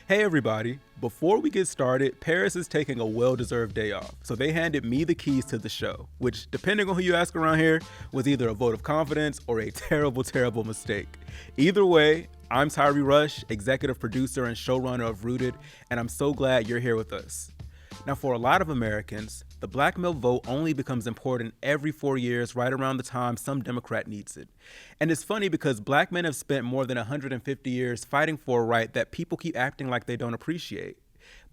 Hey everybody, before we get started, Paris is taking a well-deserved day off, so they handed me the keys to the show, which, depending on who you ask around here, was either a vote of confidence or a terrible mistake. Either way, I'm Tyree Rush, executive producer and showrunner of Rooted, and I'm so glad you're here with us. Now, for a lot of Americans, the black male vote only becomes important every 4 years, right around the time some Democrat needs it. And it's funny because black men have spent more than 150 years fighting for a right that people keep acting like they don't appreciate.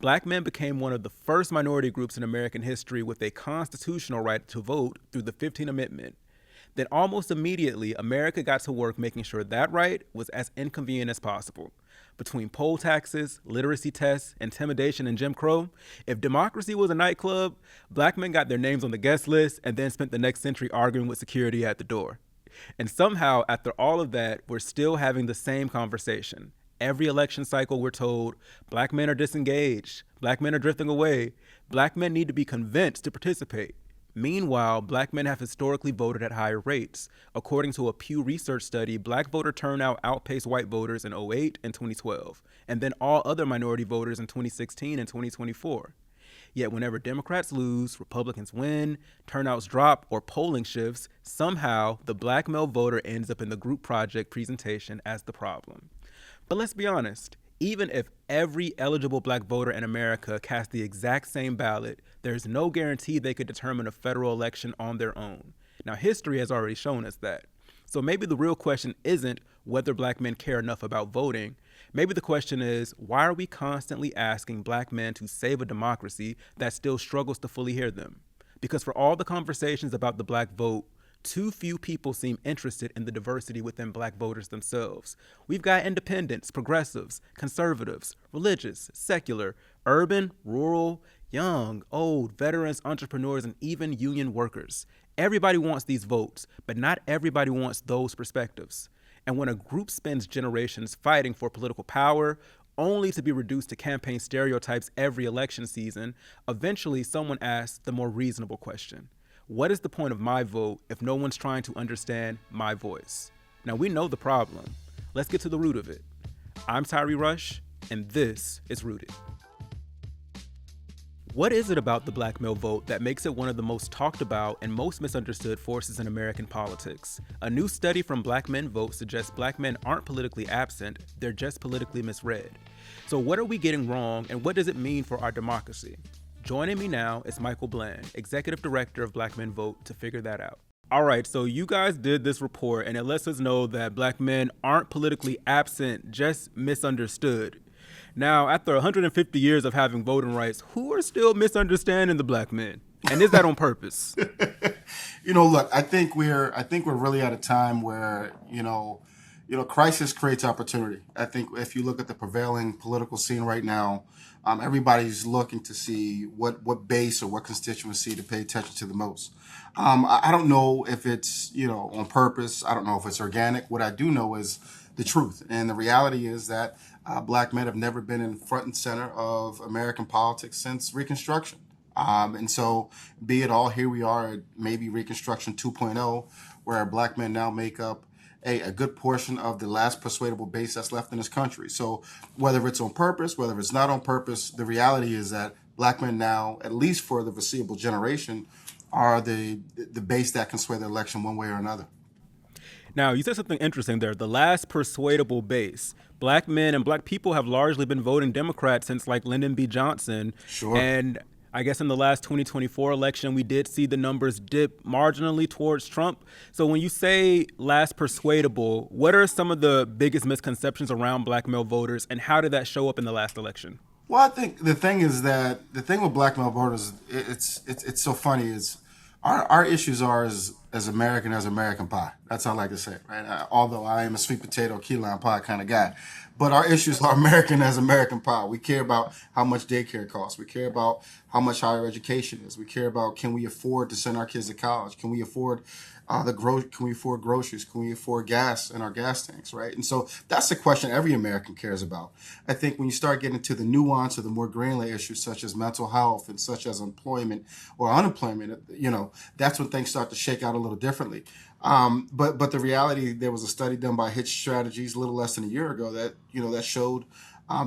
Black men became one of the first minority groups in American history with a constitutional right to vote through the 15th Amendment. Then almost immediately, America got to work making sure that right was as inconvenient as possible. Between poll taxes, literacy tests, intimidation, and Jim Crow, if democracy was a nightclub, black men got their names on the guest list and then spent the next century arguing with security at the door. And somehow, after all of that, we're still having the same conversation. Every election cycle, we're told black men are disengaged, black men are drifting away, black men need to be convinced to participate. Meanwhile, black men have historically voted at higher rates. According to a Pew Research study, black voter turnout outpaced white voters in '08 and 2012, and then all other minority voters in 2016 and 2024. Yet whenever Democrats lose, Republicans win, turnouts drop, or polling shifts, somehow the black male voter ends up in the group project presentation as the problem. But let's be honest, even if every eligible black voter in America cast the exact same ballot, there's no guarantee they could determine a federal election on their own. Now, history has already shown us that. So maybe the real question isn't whether black men care enough about voting. Maybe the question is, why are we constantly asking black men to save a democracy that still struggles to fully hear them? Because for all the conversations about the black vote, too few people seem interested in the diversity within black voters themselves. We've got independents, progressives, conservatives, religious, secular, urban, rural, young, old, veterans, entrepreneurs, and even union workers. Everybody wants these votes, but not everybody wants those perspectives. And when a group spends generations fighting for political power, only to be reduced to campaign stereotypes every election season, eventually someone asks the more reasonable question. What is the point of my vote if no one's trying to understand my voice? Now, we know the problem. Let's get to the root of it. I'm Tyree Rush, and this is Rooted. What is it about the black male vote that makes it one of the most talked about and most misunderstood forces in American politics? A new study from Black Men Vote suggests black men aren't politically absent, they're just politically misread. So what are we getting wrong, and what does it mean for our democracy? Joining me now is Michael Bland, Executive Director of Black Men Vote, to figure that out. All right, so you guys did this report, and it lets us know that black men aren't politically absent, just misunderstood. Now, after 150 years of having voting rights, who are still misunderstanding the black men? And is that on purpose? Look, I think we're really at a time where, crisis creates opportunity. I think if you look at the prevailing political scene right now, everybody's looking to see what base or what constituency to pay attention to the most. I don't know if it's, on purpose. I don't know if it's organic. What I do know is the truth. And the reality is that black men have never been in front and center of American politics since Reconstruction. And so be it all, here we are at maybe Reconstruction 2.0, where black men now make up a good portion of the last persuadable base that's left in this country. So whether it's on purpose, whether it's not on purpose, the reality is that black men now, at least for the foreseeable generation, are the base that can sway the election one way or another. Now, you said something interesting there, the last persuadable base. Black men and black people have largely been voting Democrat since like Lyndon B. Johnson. Sure. And I guess in the last 2024 election, we did see the numbers dip marginally towards Trump. So when you say last persuadable, what are some of the biggest misconceptions around black male voters, and how did that show up in the last election? Well, I think the thing with black male voters, it's so funny is our issues are as American as American pie. That's how I like to say it, right? Although I am a sweet potato, key lime pie kind of guy. But our issues are American as American pie. We care about how much daycare costs. We care about how much higher education is. We care about, can we afford to send our kids to college? Can we afford Can we afford groceries? Can we afford gas in our gas tanks, right? And so that's the question every American cares about. I think when you start getting into the nuance of the more granular issues, such as mental health and such as employment or unemployment, that's when things start to shake out a little differently. But the reality, there was a study done by Hitch Strategies a little less than a year ago that showed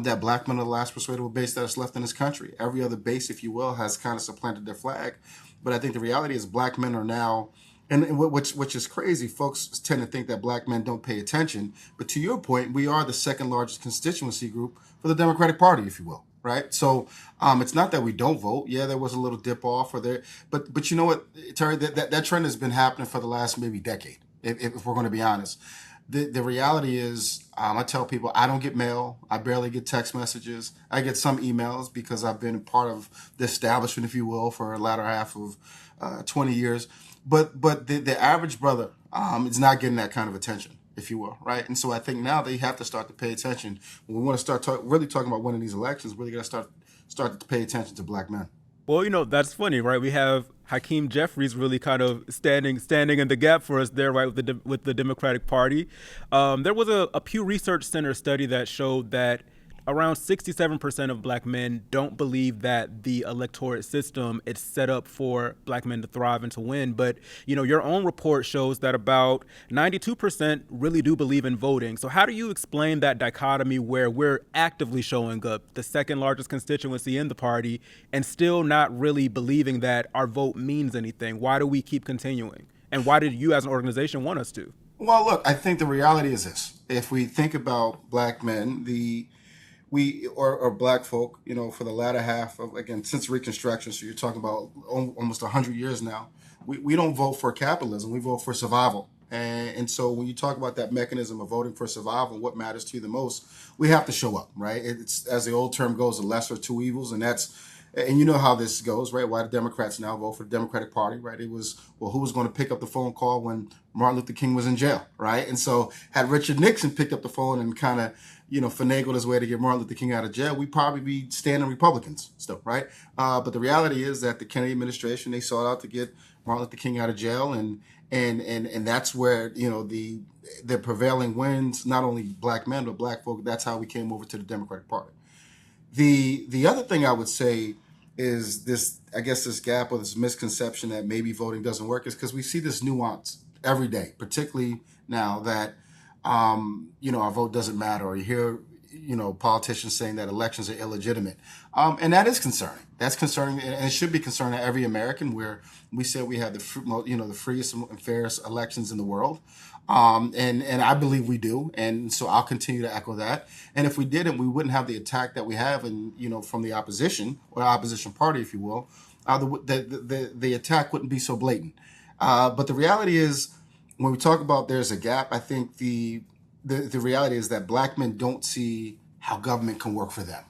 that black men are the last persuadable base that is left in this country. Every other base, if you will, has kind of supplanted their flag. But I think the reality is black men are now, and which is crazy. Folks tend to think that black men don't pay attention. But to your point, we are the second largest constituency group for the Democratic Party, if you will. Right. So it's not that we don't vote. Yeah, there was a little dip off or there. But you know what, Terry, that trend has been happening for the last maybe decade, if we're going to be honest. The reality is, I tell people I don't get mail. I barely get text messages. I get some emails because I've been part of the establishment, if you will, for the latter half of 20 years. But the average brother is not getting that kind of attention, if you will, right? And so I think now they have to start to pay attention. When we want to start really talking about winning these elections, really got to start to pay attention to black men. Well, that's funny, right? We have Hakeem Jeffries really kind of standing in the gap for us there, right, with the Democratic Party. There was a Pew Research Center study that showed that around 67% of black men don't believe that the electorate system is set up for black men to thrive and to win. But, your own report shows that about 92% really do believe in voting. So how do you explain that dichotomy where we're actively showing up, the second largest constituency in the party, and still not really believing that our vote means anything? Why do we keep continuing? And why did you as an organization want us to? Well, look, I think the reality is this. If we think about black men, or black folk, for the latter half of, again, since Reconstruction, so you're talking about almost 100 years now, we don't vote for capitalism, we vote for survival. And so when you talk about that mechanism of voting for survival, what matters to you the most, we have to show up, right? It's, as the old term goes, the lesser of two evils, and you know how this goes, right? Why the Democrats now vote for the Democratic Party, right? It was, who was going to pick up the phone call when Martin Luther King was in jail, right? And so had Richard Nixon picked up the phone and kind of, finagled his way to get Martin Luther King out of jail, we'd probably be standing Republicans still, right? But the reality is that the Kennedy administration, they sought out to get Martin Luther King out of jail, and that's where, the prevailing winds, not only black men, but black folk, that's how we came over to the Democratic Party. The other thing I would say is this gap or this misconception that maybe voting doesn't work is because we see this nuance every day, particularly now that, our vote doesn't matter, or you hear, politicians saying that elections are illegitimate. And that is concerning. That's concerning, and it should be concerning to every American, where we say we have the freest and fairest elections in the world. And I believe we do. And so I'll continue to echo that. And if we didn't, we wouldn't have the attack that we have, from the opposition, or opposition party, if you will. The attack wouldn't be so blatant. But the reality is, when we talk about there's a gap, I think the reality is that black men don't see how government can work for them.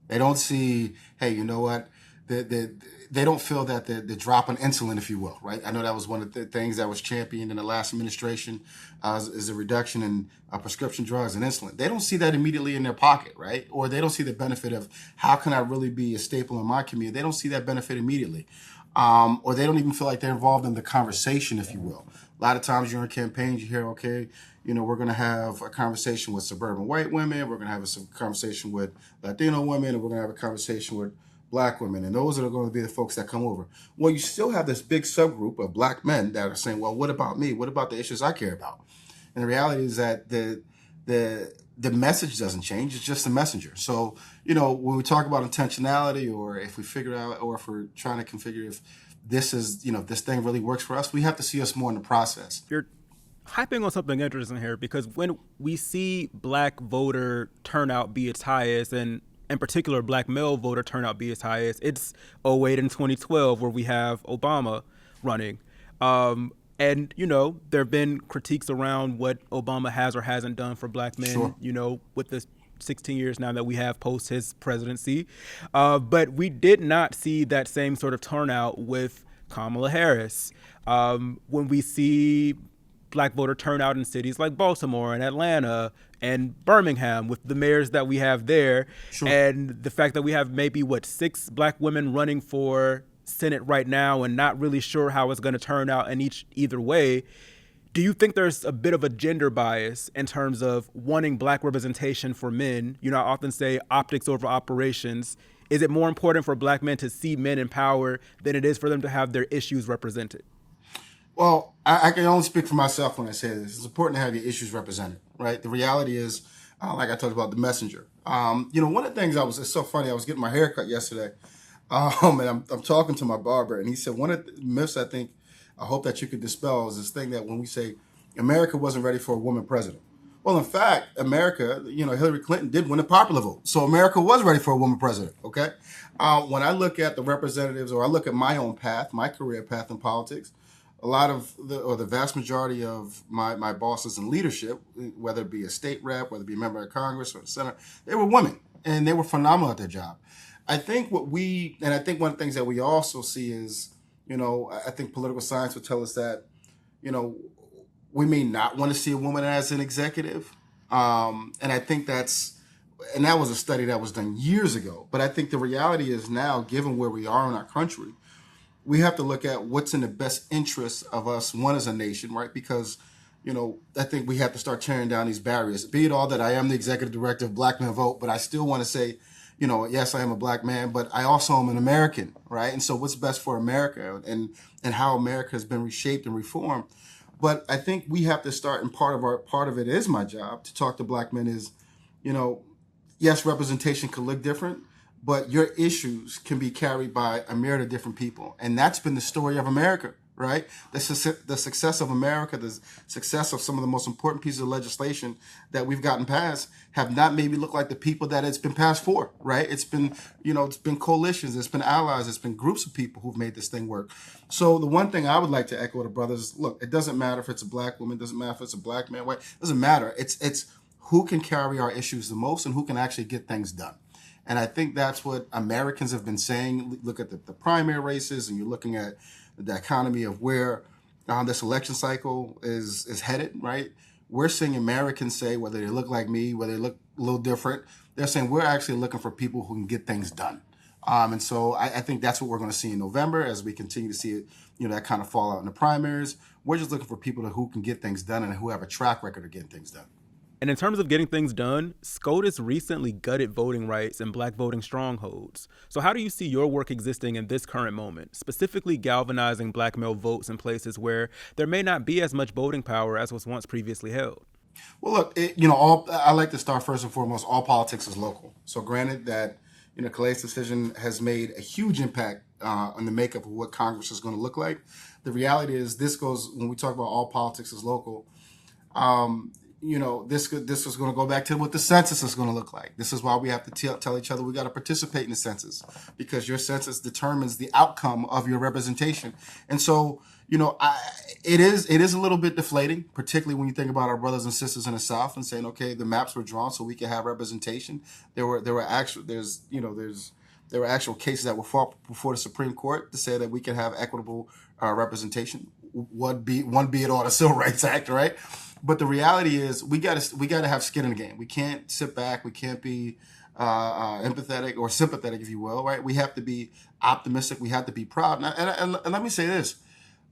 They don't see, hey, you know what? They don't feel that the drop in insulin, if you will, right? I know that was one of the things that was championed in the last administration, is a reduction in prescription drugs and insulin. They don't see that immediately in their pocket, right? Or they don't see the benefit of how can I really be a staple in my community. They don't see that benefit immediately. Or they don't even feel like they're involved in the conversation, if you will. A lot of times you're in campaigns, you hear, okay, we're going to have a conversation with suburban white women, we're going to have a conversation with Latino women, and we're going to have a conversation with black women. And those are going to be the folks that come over. Well, you still have this big subgroup of black men that are saying, well, what about me? What about the issues I care about? And the reality is that the message doesn't change. It's just the messenger. So, when we talk about intentionality, or if we figure out, or if we're trying to configure if this is, if this thing really works for us, we have to see us more in the process. You're hyping on something interesting here, because when we see black voter turnout be its highest, and in particular black male voter turnout be its highest, it's 2008 and 2012, where we have Obama running. And, there have been critiques around what Obama has or hasn't done for black men, sure, with the 16 years now that we have post his presidency. But we did not see that same sort of turnout with Kamala Harris. When we see black voter turnout in cities like Baltimore and Atlanta and Birmingham, with the mayors that we have there, sure, and the fact that we have maybe, 6 black women running for Senate right now and not really sure how it's going to turn out in either way, Do you think there's a bit of a gender bias in terms of wanting black representation for men? You know, I often say optics over operations. Is it more important for black men to see men in power than it is for them to have their issues represented? Well, I can only speak for myself when I say this. It's important to have your issues represented, right? The reality is, like I talked about, the messenger. One of the things it's so funny, I was getting my hair cut yesterday, and I'm talking to my barber, and he said, one of the myths I hope that you could dispel is this thing that when we say America wasn't ready for a woman president. Well, in fact, America, Hillary Clinton did win the popular vote. So America was ready for a woman president, okay? When I look at the representatives, or I look at my own path, my career path in politics, a lot of the vast majority of my bosses in leadership, whether it be a state rep, whether it be a member of Congress or the Senate, they were women, and they were phenomenal at their job. I think one of the things that we also see is, I think political science would tell us that, we may not want to see a woman as an executive. And I think that was a study that was done years ago. But I think the reality is now, given where we are in our country, we have to look at what's in the best interest of us, one as a nation, right? Because, I think we have to start tearing down these barriers. Be it all that I am the executive director of Black Men Vote, but I still want to say, yes, I am a black man, but I also am an American, right? And so what's best for America and how America has been reshaped and reformed. But I think we have to start, and part of it is my job to talk to black men is, yes, representation could look different, but your issues can be carried by a myriad of different people. And that's been the story of America, right? The success of America, the success of some of the most important pieces of legislation that we've gotten passed have not maybe looked like the people that it's been passed for, right? It's been, it's been coalitions, it's been allies, it's been groups of people who've made this thing work. So the one thing I would like to echo to brothers, look, it doesn't matter if it's a black woman, it doesn't matter if it's a black man, white, it doesn't matter. It's who can carry our issues the most and who can actually get things done. And I think that's what Americans have been saying. Look at the primary races, and you're looking at the dichotomy of where this election cycle is headed, right? We're seeing Americans say, whether they look like me, whether they look a little different, they're saying we're actually looking for people who can get things done. And so I think that's what we're going to see in November as we continue to see it, that kind of fallout in the primaries. We're just looking for people who can get things done and who have a track record of getting things done. And in terms of getting things done, SCOTUS recently gutted voting rights and black voting strongholds. So how do you see your work existing in this current moment, specifically galvanizing black male votes in places where there may not be as much voting power as was once previously held? Well, look, I like to start first and foremost, all politics is local. So granted that, Clay's decision has made a huge impact on the makeup of what Congress is going to look like. The reality is when we talk about all politics is local, this is going to go back to what the census is going to look like. This is why we have to tell each other we got to participate in the census, because your census determines the outcome of your representation. And so, it is a little bit deflating, particularly when you think about our brothers and sisters in the South and saying, okay, the maps were drawn so we could have representation. There were actual cases that were fought before the Supreme Court to say that we could have equitable representation. One be it all the Civil Rights Act, right? But the reality is we got to have skin in the game. We can't sit back. We can't be empathetic or sympathetic, if you will, right? We have to be optimistic. We have to be proud. And let me say this.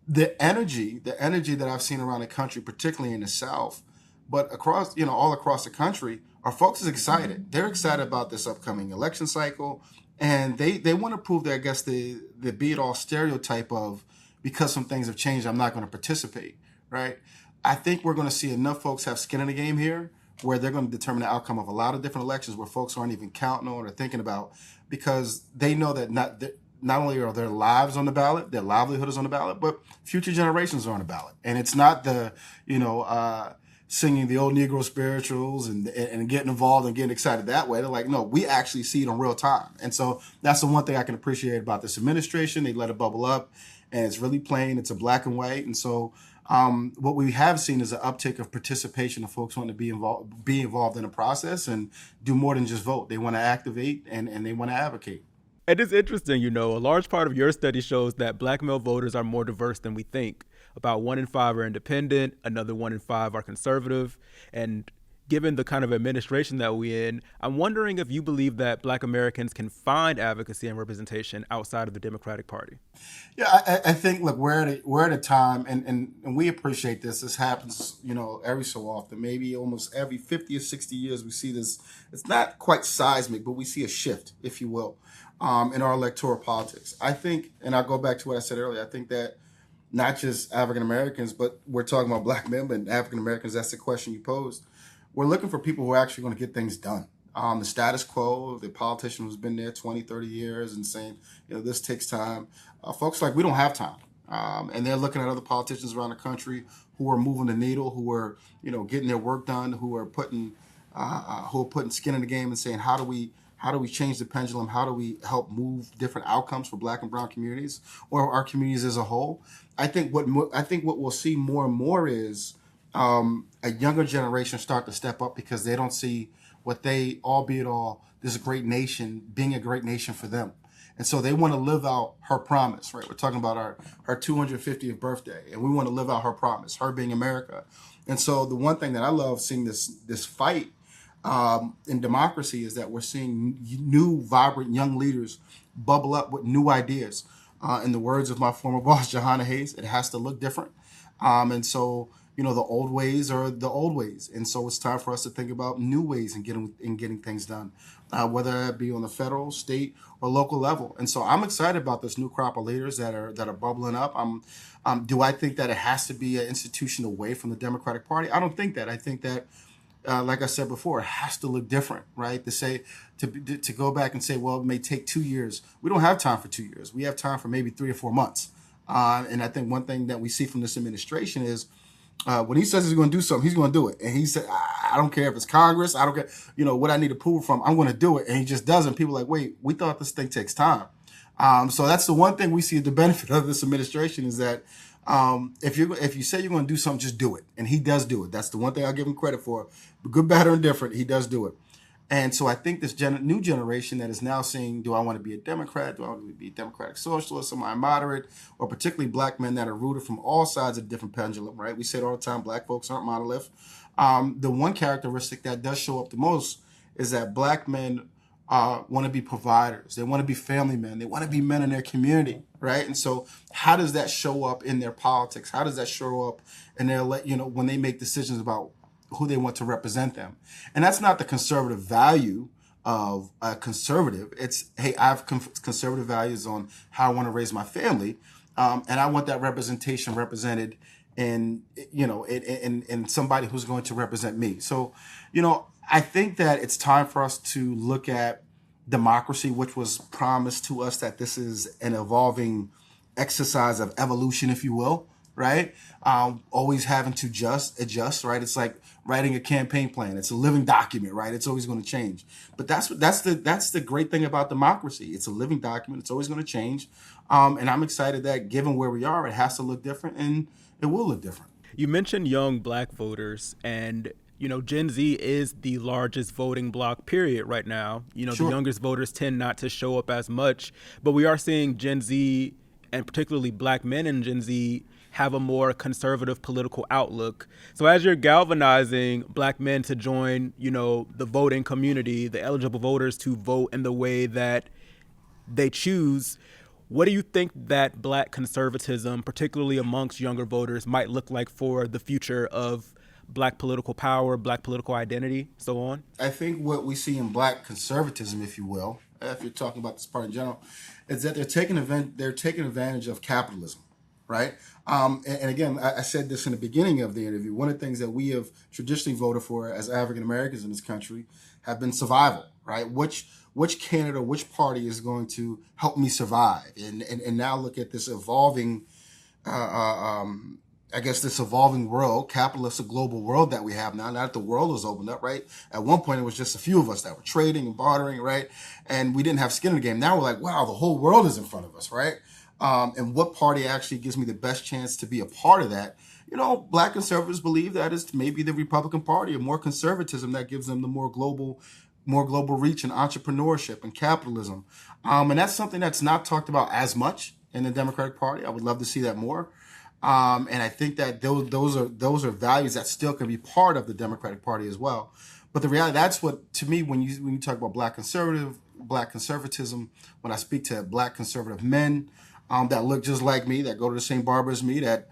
The energy that I've seen around the country, particularly in the South, but across, all across the country, our folks is excited. They're excited about this upcoming election cycle. And they want to prove that, I guess, the be it all stereotype of, because some things have changed, I'm not going to participate, right? I think we're going to see enough folks have skin in the game here where they're going to determine the outcome of a lot of different elections where folks aren't even counting on or thinking about, because they know that not only are their lives on the ballot, their livelihood is on the ballot, but future generations are on the ballot. And it's not the, singing the old Negro spirituals and getting involved and getting excited that way. They're like, no, we actually see it in real time. And so that's the one thing I can appreciate about this administration. They let it bubble up, and it's really plain. It's a black and white. And so what we have seen is an uptick of participation of folks wanting to be involved in the process and do more than just vote. They want to activate and they want to advocate. And it's interesting, a large part of your study shows that black male voters are more diverse than we think. About 1 in 5 are independent, another 1 in 5 are conservative. And given the kind of administration that we're in, I'm wondering if you believe that Black Americans can find advocacy and representation outside of the Democratic Party. Yeah, I think, look, we're at a time, and we appreciate this. This happens, every so often. Maybe almost every 50 or 60 years we see this. It's not quite seismic, but we see a shift, if you will, in our electoral politics. I think, and I'll go back to what I said earlier, I think that not just African Americans, but we're talking about Black men, but African Americans, that's the question you posed. We're looking for people who are actually going to get things done. The status quo, the politician who's been there 20, 30 years and saying, this takes time. Folks like, we don't have time. And they're looking at other politicians around the country who are moving the needle, who are, getting their work done, who are putting skin in the game and saying, how do we change the pendulum? How do we help move different outcomes for Black and brown communities or our communities as a whole? I think what we'll see more and more is a younger generation start to step up because they don't see what they, albeit all, this great nation being a great nation for them. And so they want to live out her promise, right? We're talking about her 250th birthday, and we want to live out her promise, her being America. And so the one thing that I love seeing this fight in democracy is that we're seeing new, vibrant young leaders bubble up with new ideas. In the words of my former boss, Johanna Hayes, it has to look different. And so, the old ways are the old ways. And so it's time for us to think about new ways in getting things done, whether that be on the federal, state, or local level. And so I'm excited about this new crop of leaders that are bubbling up. Do I think that it has to be an institution away from the Democratic Party? I don't think that. I think that, like I said before, it has to look different, right? To go back and say, well, it may take 2 years. We don't have time for 2 years. We have time for maybe 3 or 4 months. And I think one thing that we see from this administration is when he says he's going to do something, he's going to do it. And he said, I don't care if it's Congress. I don't care, what I need approval from. I'm going to do it. And he just doesn't. People are like, wait, we thought this thing takes time. So that's the one thing we see the benefit of this administration is that if you say you're going to do something, just do it. And he does do it. That's the one thing I'll give him credit for. Good, bad, or indifferent, he does do it. And so I think this new generation that is now saying, do I want to be a Democrat? Do I want to be a Democratic Socialist? Am I moderate? Or particularly Black men that are rooted from all sides of the different pendulum, right? We say it all the time, Black folks aren't monolith. The one characteristic that does show up the most is that Black men want to be providers. They want to be family men. They want to be men in their community, right? And so how does that show up in their politics? How does that show up in their, when they make decisions about who they want to represent them? And that's not the conservative value of a conservative. It's, hey, I have conservative values on how I want to raise my family. And I want that representation represented in somebody who's going to represent me. So, I think that it's time for us to look at democracy, which was promised to us that this is an evolving exercise of evolution, if you will, right? Always having to adjust, right? It's like writing a campaign plan. It's a living document, right? It's always going to change. But that's the great thing about democracy. It's a living document. It's always going to change. And I'm excited that given where we are, it has to look different, and it will look different. You mentioned young Black voters, and Gen Z is the largest voting bloc, period, right now. Sure. The youngest voters tend not to show up as much, but we are seeing Gen Z, and particularly Black men in Gen Z, have a more conservative political outlook. So as you're galvanizing Black men to join, the voting community, the eligible voters to vote in the way that they choose, what do you think that Black conservatism, particularly amongst younger voters, might look like for the future of Black political power, Black political identity, so on? I think what we see in Black conservatism, if you will, if you're talking about this part in general, is that they're taking advantage of capitalism, right? And again, I said this in the beginning of the interview. One of the things that we have traditionally voted for as African Americans in this country have been survival, right? Which candidate or which party is going to help me survive? And now look at this evolving this evolving world, capitalist global world that we have now that the world has opened up, right? At one point, it was just a few of us that were trading and bartering, right? And we didn't have skin in the game. Now we're like, wow, the whole world is in front of us, right? And what party actually gives me the best chance to be a part of that? Black conservatives believe that is maybe the Republican Party, or more conservatism that gives them the more global reach and entrepreneurship and capitalism. And that's something that's not talked about as much in the Democratic Party. I would love to see that more. And I think that those are values that still can be part of the Democratic Party as well. But the reality, that's what, to me, when you talk about black conservatism, when I speak to black conservative men that look just like me, that go to the same barber as me, that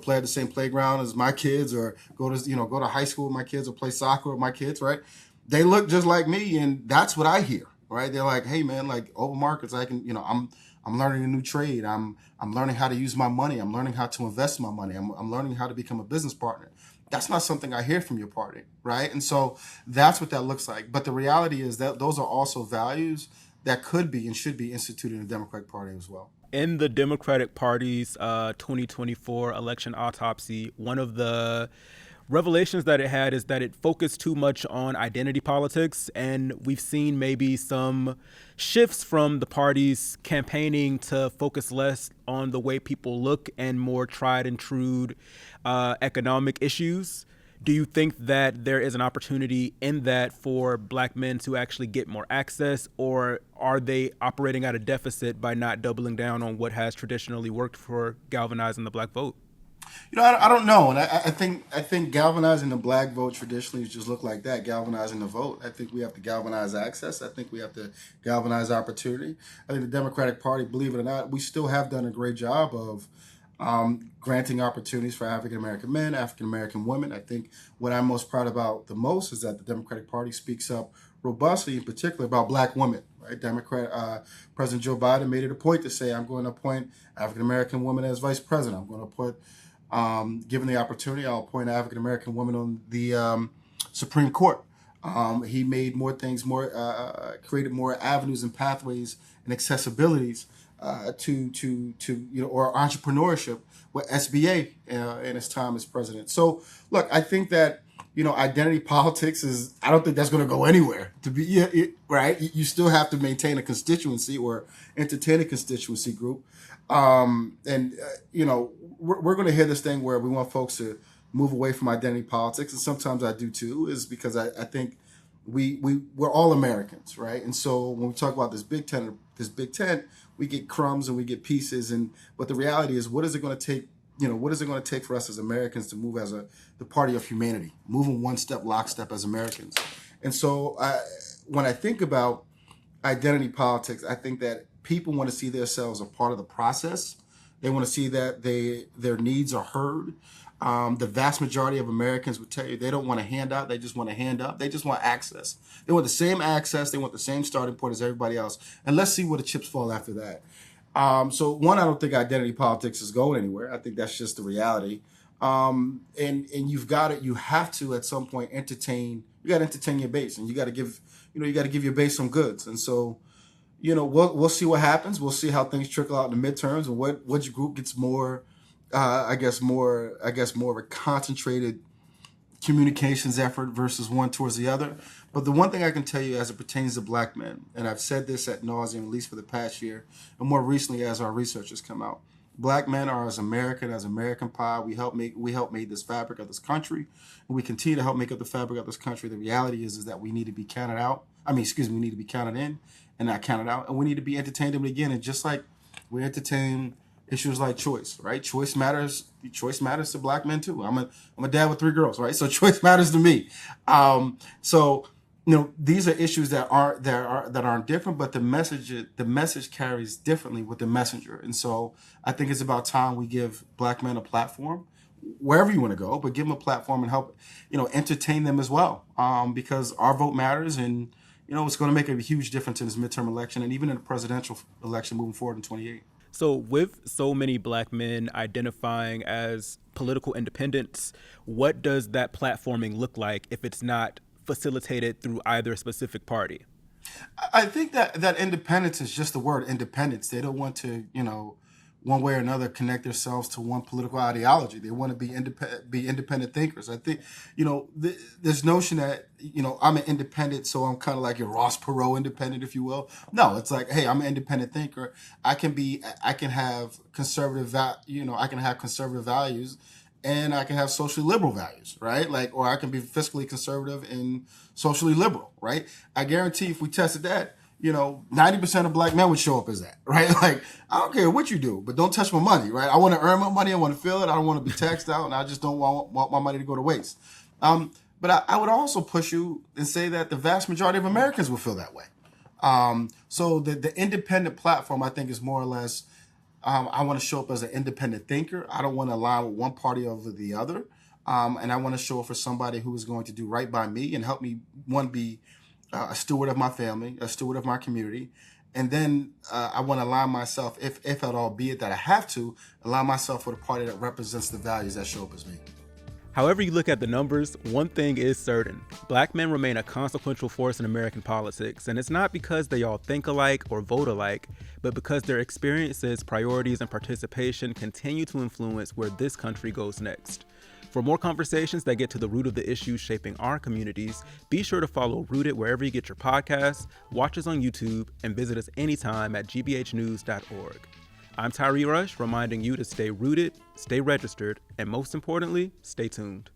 play at the same playground as my kids, or go to high school with my kids, or play soccer with my kids, right? They look just like me, and that's what I hear, right? They're like, hey man, like open markets, I can, I'm learning a new trade. I'm learning how to use my money. I'm learning how to invest my money. I'm learning how to become a business partner. That's not something I hear from your party, right? And so that's what that looks like. But the reality is that those are also values that could be and should be instituted in the Democratic Party as well. In the Democratic Party's 2024 election autopsy, one of the revelations that it had is that it focused too much on identity politics, and we've seen maybe some shifts from the party's campaigning to focus less on the way people look and more tried and true economic issues. Do you think that there is an opportunity in that for black men to actually get more access, or are they operating at a deficit by not doubling down on what has traditionally worked for galvanizing the black vote? I don't know, and I think galvanizing the black vote traditionally just looked like that, galvanizing the vote. I think we have to galvanize access. I think we have to galvanize opportunity. I think the Democratic Party, believe it or not, we still have done a great job of granting opportunities for African American men, African American women. I think what I'm most proud about the most is that the Democratic Party speaks up robustly, in particular, about black women. Right, President Joe Biden made it a point to say, "I'm going to appoint African American women as vice president. I'm going to put, given the opportunity, I'll appoint an African American woman on the Supreme Court." He made more things, created more avenues and pathways and accessibilities or entrepreneurship with SBA in his time as president. So, look, I think that identity politics I don't think that's going to go anywhere. Right, you still have to maintain a constituency or entertain a constituency group, and we're going to hear this thing where we want folks to move away from identity politics, and sometimes I do too, is because I think we're all Americans, right? And so when we talk about this Big Tent, we get crumbs and we get pieces, but the reality is, what is it going to take? What is it going to take for us as Americans to move as the party of humanity, moving one step lockstep as Americans? And so when I think about identity politics, I think that people want to see themselves a part of the process. They want to see that their needs are heard. The vast majority of Americans would tell you they don't want a handout. They just want a hand up. They just want access. They want the same access. They want the same starting point as everybody else. And let's see where the chips fall after that. So one, I don't think identity politics is going anywhere. I think that's just the reality. And you have to at some point entertain your base, and you got to give your base some goods. And so, we'll see what happens. We'll see how things trickle out in the midterms, and which group gets more, more of a concentrated communications effort versus one towards the other. But the one thing I can tell you as it pertains to black men, and I've said this ad nauseum, at least for the past year, and more recently as our research has come out, black men are as American pie. We help make this fabric of this country, and we continue to help make up the fabric of this country. The reality is that we need to be counted out. We need to be counted in and not counted out, and we need to be entertained again. And just like we entertain issues like choice, right? Choice matters. Choice matters to black men too. I'm a dad with 3 girls, right? So choice matters to me. These are issues that aren't different, but the message carries differently with the messenger. And so I think it's about time we give black men a platform, wherever you want to go, but give them a platform and help, entertain them as well. Because our vote matters, and it's going to make a huge difference in this midterm election and even in the presidential election moving forward in 2028. So with so many black men identifying as political independents, what does that platforming look like if it's not facilitated through either specific party? I think that independence is just the word independence. They don't want to, one way or another connect themselves to one political ideology. They want to be independent thinkers. I think, this notion that, I'm an independent, so I'm kind of like your Ross Perot independent, if you will. No, it's like, hey, I'm an independent thinker. I can have conservative values, and I can have socially liberal values, right? Or I can be fiscally conservative and socially liberal, right? I guarantee if we tested that, 90% of black men would show up as that, right? Like, I don't care what you do, but don't touch my money, right? I want to earn my money. I want to feel it. I don't want to be taxed out, and I just don't want my money to go to waste. But I would also push you and say that the vast majority of Americans will feel that way. So the independent platform, I think, is more or less, I want to show up as an independent thinker. I don't want to align with one party over the other. And I want to show up for somebody who is going to do right by me and help me, one, be a steward of my family, a steward of my community. And then I want to align myself, if at all, be it that I have to, align myself with a party that represents the values that show up as me. However you look at the numbers, one thing is certain. Black men remain a consequential force in American politics, and it's not because they all think alike or vote alike, but because their experiences, priorities, and participation continue to influence where this country goes next. For more conversations that get to the root of the issues shaping our communities, be sure to follow Rooted wherever you get your podcasts, watch us on YouTube, and visit us anytime at gbhnews.org. I'm Tyree Rush, reminding you to stay rooted, stay registered, and most importantly, stay tuned.